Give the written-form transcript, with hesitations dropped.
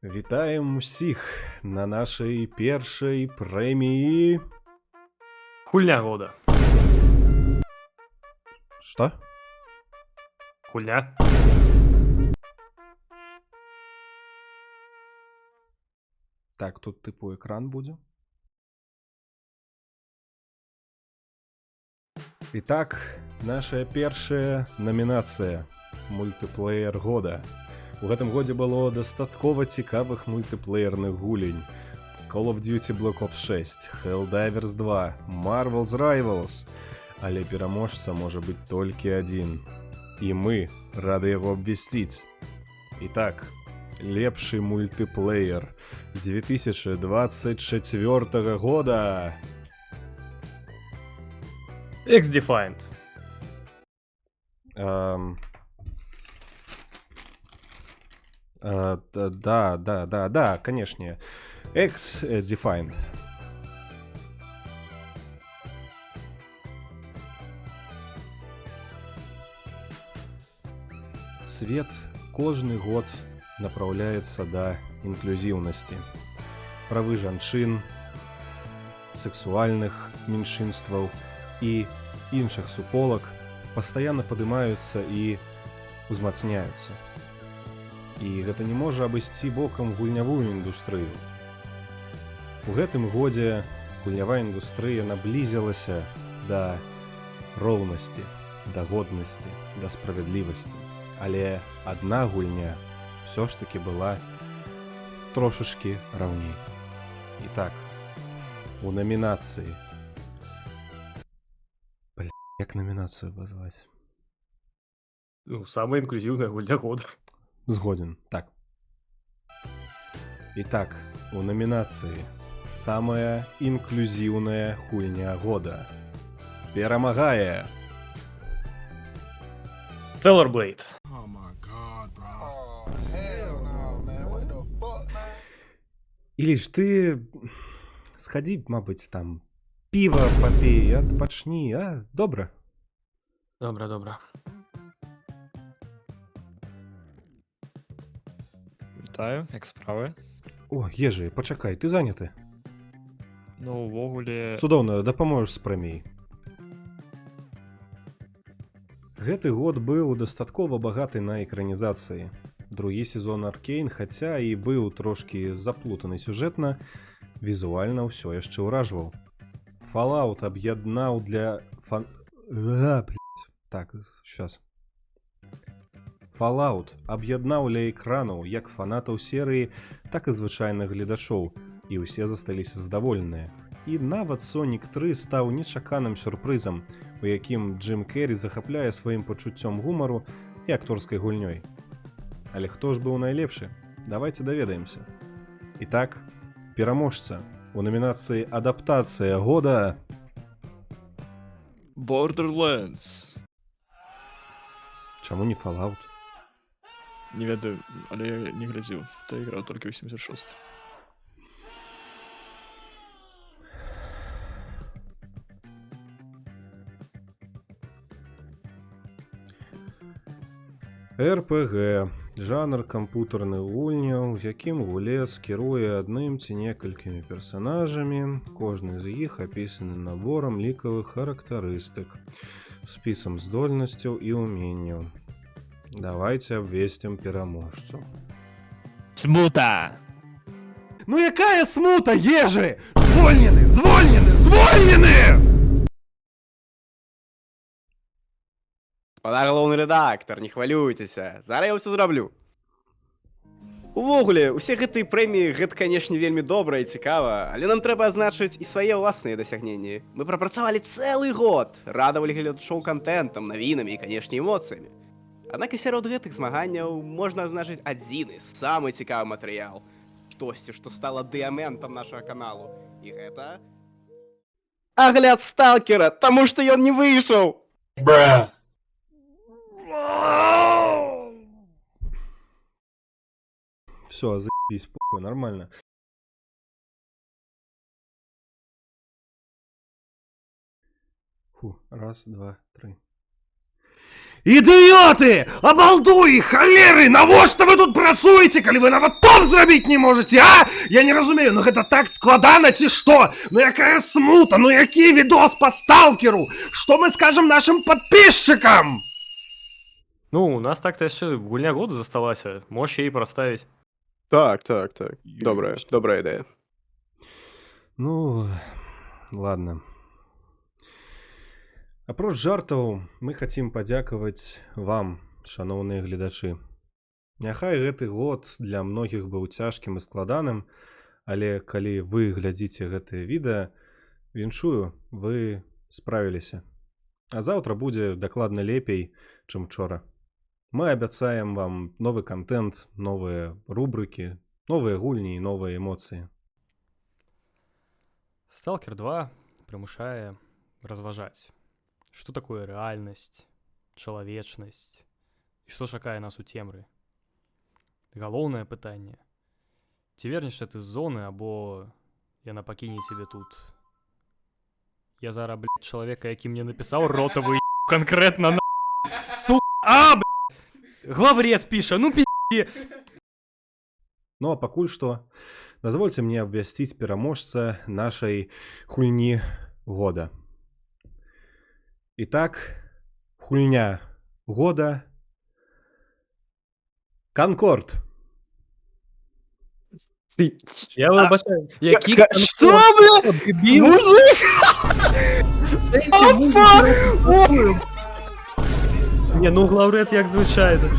Вітаем усіх на нашай першай прэміі. Хуйня года. Што? Хуйня. Так, тут тыпу экран будзе. Итак, наша першая намінацыя мультыплеер года. У гэтым годзе было дастаткова цікавых мультыплеерных гулень. Call of Duty Black Ops 6, Helldivers 2, Marvel's Rivals. Але пераможца можа быць толькі адзін. І мы рады яго абвясціць. Итак, лепшы мультыплеер 2024 года. X-Defined. Да, конечно. X-Defined. Свет кожны год направляется да інклюзіўнасці. Правы жанчын, сексуальных меншынстваў і іншых суполак пастаянна падымаюцца і узмацняюцца. І гэта не можа абысці бокам гульнявую індустрыю. У гэтым годзе гульнявая індустрыя наблізілася да роўнасці, да годнасці, да справядлівасці. Але адна гульня ўсё ж таки была трошачкі раўней. І так, у намінацыі. Як намінацыю назваць? Ну, самая инклюзивная гульня года. Згоден, так. Итак, у номинации «Самая инклюзивная гульня года» перамагае Stellar Blade. Іліш, ты схадзі, мабыць, там піва папей, адпачні, а? Добра? Добра. Вітаю, як справи? О, Ежы, пачакай, ты заняты? Ну, увогуле... Цудоўна, дапаможаш з прэміяй. Гэты год быў дастаткова багаты на экранізацыі. Другі сезон Аркейн, хаця і быў трошкі заплутаны сюжэтна, візуальна ўсё яшчэ ўражваў. Fallout аб'яднаў для Fallout аб'яднаў ля экранаў як фанатаў серыі, так і звычайных гледачоў, і ўсе засталіся задаволеныя. І нават Sonic 3 стаў нечаканым сюрпрызам, у якім Джим Керрі захапляе сваім пачуццём гумару і акторскай гульнёй. Але хто ж быў найлепшы? Давайце даведаемся. Итак, пераможца у номінацыі «Адаптацыя года» Borderlands. Чаму не Fallout? Не ведаю, але я не глядзеў. Та іграў толькі 86. РПГ – жанр кампутарных гульняў, у якім гулец кіруе адным ці некалькімі персанажамі, кожны з іх апісаны наборам лікавых характарыстык, спісам здольнасцяў і ўменняў. Давайце абвесцім пераможцу. Смута! Ну якая смута, Ежы? Звольнены! Господа галоўны рэдактар, не хвалюйцеся, зараз я ўсё зраблю. Увогуле, усе гэтыя прэміі, гэта, канешне, вельмі добра і цікава, але нам трэба азначыць і свае ўласныя дасягненні. Мы прапрацавалі цэлы год, радавалі гледачоў кантэнтам, навінамі і, канешне, эмоцыямі. Аднак і сярод гэтых змаганняў можна азначыць адзіны, самы цікавы матэрыял. Штосьці, што стала дыяментам нашага каналу. І гэта... агляд Сталкера, таму што ён не выйшаў! Бра! Все, заебись, похуй, нормально. Фу, раз, два, три. Ідыёты! Абалдуі, халеры! Навошта вы тут працуеце, калі вы нават топ зрабіць не можаце, а? Я не разумею, ну гэта так складана ці што? Ну якая смута, ну які відос па сталкеру? Што мы скажам нашим подписчикам? Ну, у нас так-то яшчэ гульня года засталася. Можеш яе праставіць. Так. Добрая ідэя. Ну, ладно. Апроч жартаў, мы хацім падзякаваць вам, шаноўныя гледачы. Няхай гэты год для многіх быў цяжкім і складаным, але калі вы глядзіце гэтае відэа, віншую, вы справіліся. А заўтра будзе дакладна лепей, чым учора. Мы абяцаем вам новы контент, новыя рубрыкі, новыя гульні і новыя эмоцыі. Сталкер 2 прымушае разважаць, што такое рэальнасць, чалавечнасць і што чакае нас у цемры. Галоўнае пытанне: ці вернешся ты з зоны, або яна пакіне цябе тут? Я зараз, блядь, чалавека, які мне напісаў ротавы канкрэтна на главред піша, ну пі***. Ну а пакуль што дазвольце мне абвясціць пераможца нашай гульні года. Итак, гульня года Конкорд. Я вибачаю. Які Что, бля? Мужик! Ні, ну главред як звичайно.